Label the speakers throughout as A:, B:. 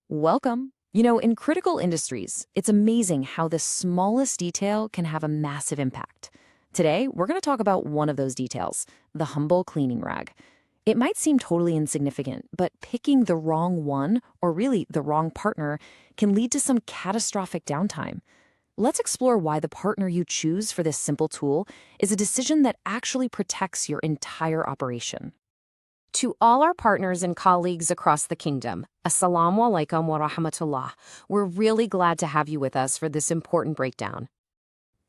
A: Welcome. In critical industries, it's amazing how the smallest detail can have a massive impact. Today, we're going to talk about one of those details, the humble cleaning rag. It might seem totally insignificant, but picking the wrong one, or really the wrong partner, can lead to some catastrophic downtime. Let's explore why the partner you choose for this simple tool is a decision that actually protects your entire operation.
B: To all our partners and colleagues across the kingdom, Assalamu alaikum wa rahmatullah. We're really glad to have you with us for this important breakdown.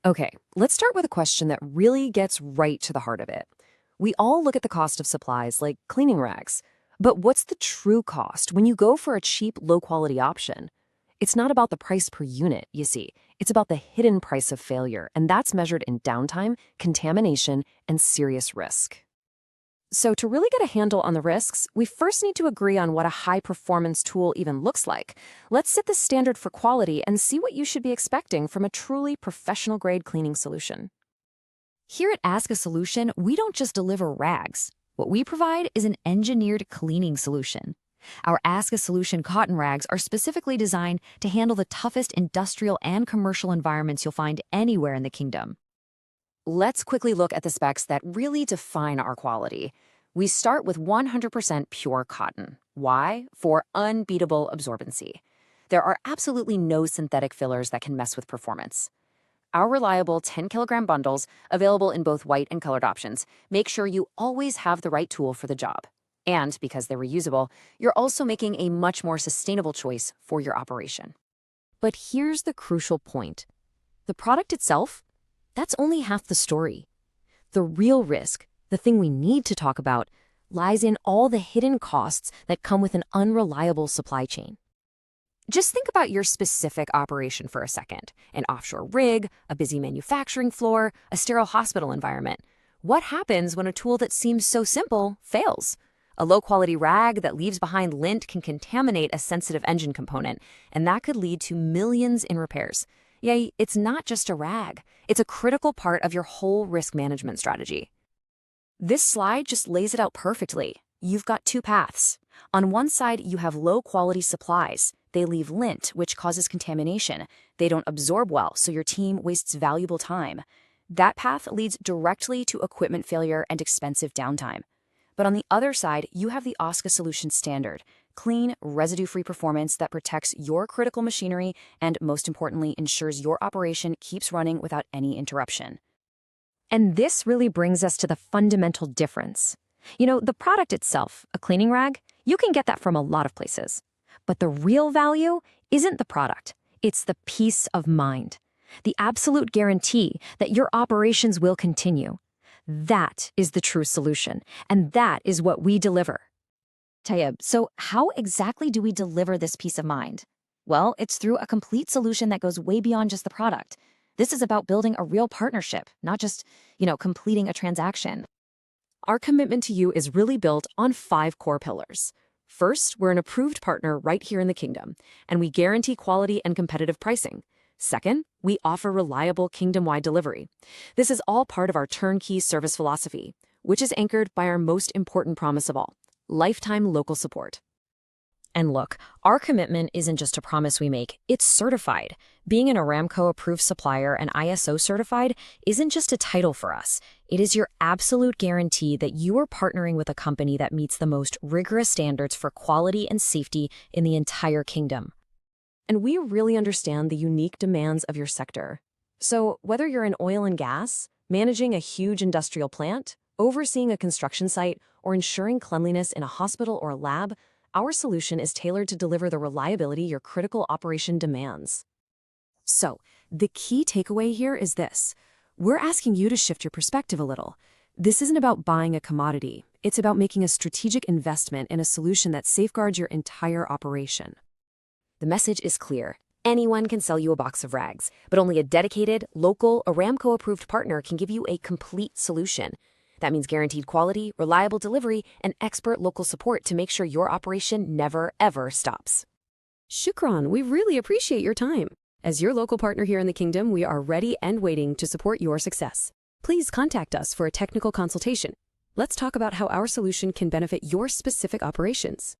A: Okay, let's start with a question that really gets right to the heart of it. We all look at the cost of supplies like cleaning rags, but what's the true cost when you go for a cheap, low-quality option? It's not about the price per unit, you see. It's about the hidden price of failure, and that's measured in downtime, contamination, and serious risk. So to really get a handle on the risks, we first need to agree on what a high-performance tool even looks like. Let's set the standard for quality and see what you should be expecting from a truly professional-grade cleaning solution. Here at AskA Solution, we don't just deliver rags. What we provide is an engineered cleaning solution. Our AskA Solution cotton rags are specifically designed to handle the toughest industrial and commercial environments you'll find anywhere in the kingdom. Let's quickly look at the specs that really define our quality. We start with 100% pure cotton. Why? For unbeatable absorbency. There are absolutely no synthetic fillers that can mess with performance. Our reliable 10-kilogram bundles, available in both white and colored options, make sure you always have the right tool for the job. And because they're reusable, you're also making a much more sustainable choice for your operation. But here's the crucial point. The product itself, that's only half the story. The real risk, the thing we need to talk about, lies in all the hidden costs that come with an unreliable supply chain. Just think about your specific operation for a second. An offshore rig, a busy manufacturing floor, a sterile hospital environment. What happens when a tool that seems so simple fails? A low-quality rag that leaves behind lint can contaminate a sensitive engine component, and that could lead to millions in repairs. Yay, it's not just a rag. It's a critical part of your whole risk management strategy. This slide just lays it out perfectly. You've got two paths. On one side, you have low-quality supplies. They leave lint, which causes contamination. They don't absorb well, so your team wastes valuable time. That path leads directly to equipment failure and expensive downtime. But on the other side, you have the AskA Solution standard, clean, residue-free performance that protects your critical machinery and, most importantly, ensures your operation keeps running without any interruption. And this really brings us to the fundamental difference. The product itself, a cleaning rag, you can get that from a lot of places. But the real value isn't the product. It's the peace of mind, the absolute guarantee that your operations will continue. That is the true solution, and that is what we deliver. Tayyib, so how exactly do we deliver this peace of mind? Well, it's through a complete solution that goes way beyond just the product. This is about building a real partnership, not just, completing a transaction. Our commitment to you is really built on 5 core pillars. First, we're an approved partner right here in the kingdom, and we guarantee quality and competitive pricing. Second, we offer reliable kingdom-wide delivery. This is all part of our turnkey service philosophy, which is anchored by our most important promise of all, lifetime local support. And look, our commitment isn't just a promise we make, it's certified. Being an Aramco-approved supplier and ISO certified isn't just a title for us. It is your absolute guarantee that you are partnering with a company that meets the most rigorous standards for quality and safety in the entire kingdom. And we really understand the unique demands of your sector. So whether you're in oil and gas, managing a huge industrial plant, overseeing a construction site, or ensuring cleanliness in a hospital or a lab, our solution is tailored to deliver the reliability your critical operation demands. So, the key takeaway here is this. We're asking you to shift your perspective a little. This isn't about buying a commodity. It's about making a strategic investment in a solution that safeguards your entire operation. The message is clear. Anyone can sell you a box of rags, but only a dedicated, local, Aramco-approved partner can give you a complete solution. That means guaranteed quality, reliable delivery, and expert local support to make sure your operation never, ever stops. Shukran, we really appreciate your time. As your local partner here in the kingdom, we are ready and waiting to support your success. Please contact us for a technical consultation. Let's talk about how our solution can benefit your specific operations.